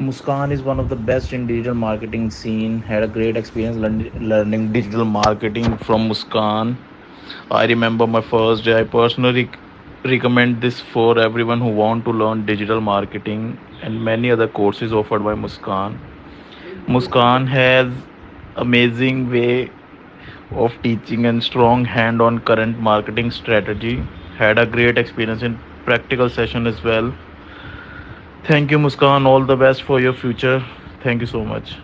Muskan is one of the best in digital marketing scene. Had a great experience learning digital marketing from Muskan. I remember my first day. I personally recommend this for everyone who want to learn digital marketing and many other courses offered by Muskan. Muskan has amazing way of teaching and strong hand on current marketing strategy. Had a great experience in practical session as well. Thank you, Muskan. All the best for your future. Thank you so much.